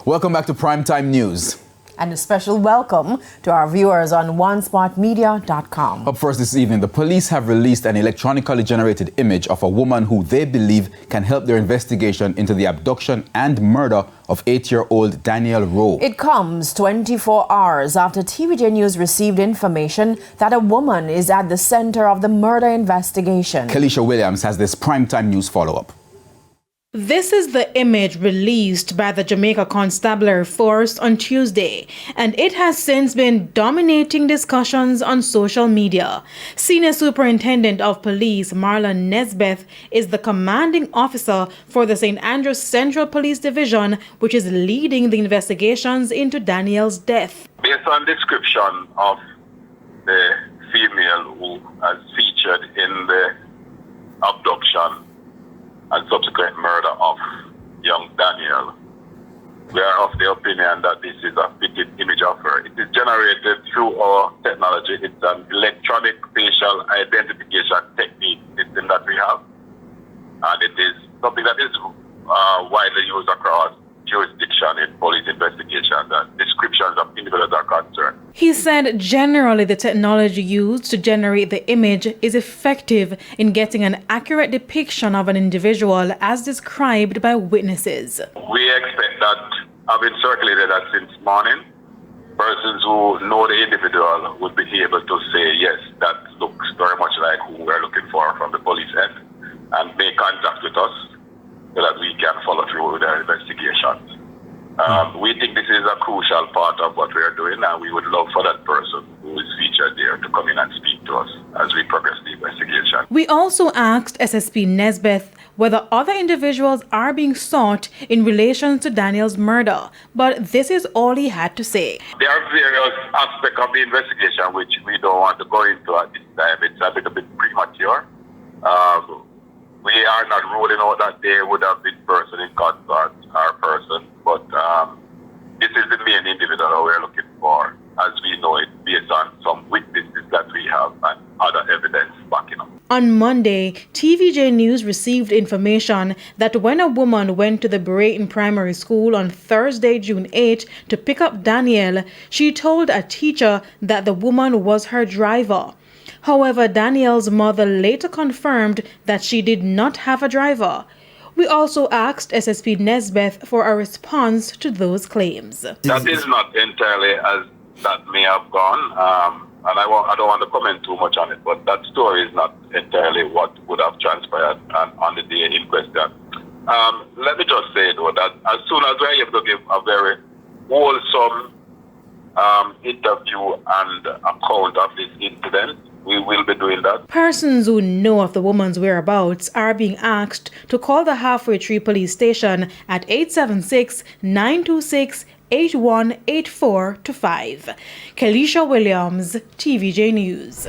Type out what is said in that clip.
Welcome back to Primetime News. And a special welcome to our viewers on onespotmedia.com. Up first this evening, the police have released an electronically generated image of a woman who they believe can help their investigation into the abduction and murder of 8-year-old Danielle Rowe. It comes 24 hours after TVJ News received information that a woman is at the center of the murder investigation. Kelisha Williams has this Primetime News follow-up. This is the image released by the Jamaica Constabulary Force on Tuesday, and it has since been dominating discussions on social media. Senior Superintendent of Police Marlon Nesbeth is the commanding officer for the St. Andrews Central Police Division, which is leading the investigations into Danielle's death. Based on description of the female who has featured in the abduction and subsequent murder of young Danielle, we are of the opinion that this is a fitted image of her. It is generated through our technology. It's an electronic facial identification technique system that we have. And it is something that is widely used across jurisdiction in police investigation, that descriptions of individuals are concerned. He said generally the technology used to generate the image is effective in getting an accurate depiction of an individual as described by witnesses. We expect that, having circulated that since morning, persons who know the individual would be able to say, yes, that looks very much like who we're looking for from the police end, and make contact with us so that we can follow through with our investigations. We think this is a crucial part of what we are doing, and we would love for that person who is featured there to come in and speak to us as we progress the investigation. We also asked SSP Nesbeth whether other individuals are being sought in relation to Danielle's murder, but this is all he had to say. There are various aspects of the investigation which we don't want to go into at this time. It's a little bit premature. We are not ruling out that there would have been person in contact or person, but this is the main individual we're looking for, as we know it, based on some witnesses that we have and other evidence backing up. On Monday, TVJ News received information that when a woman went to the Brayton Primary School on Thursday, June 8, to pick up Danielle, she told a teacher that the woman was her driver. However, Danielle's mother later confirmed that she did not have a driver. We also asked SSP Nesbeth for a response to those claims. That is not entirely as that may have gone, and I don't want to comment too much on it, but that story is not entirely what would have transpired on the day in question. Let me just say, though, that as soon as we're able to give a very wholesome interview and account of this incident, we will be doing that. Persons who know of the woman's whereabouts are being asked to call the Halfway Tree Police Station at 876-926-8184 to 5. Kelisha Williams, TVJ News.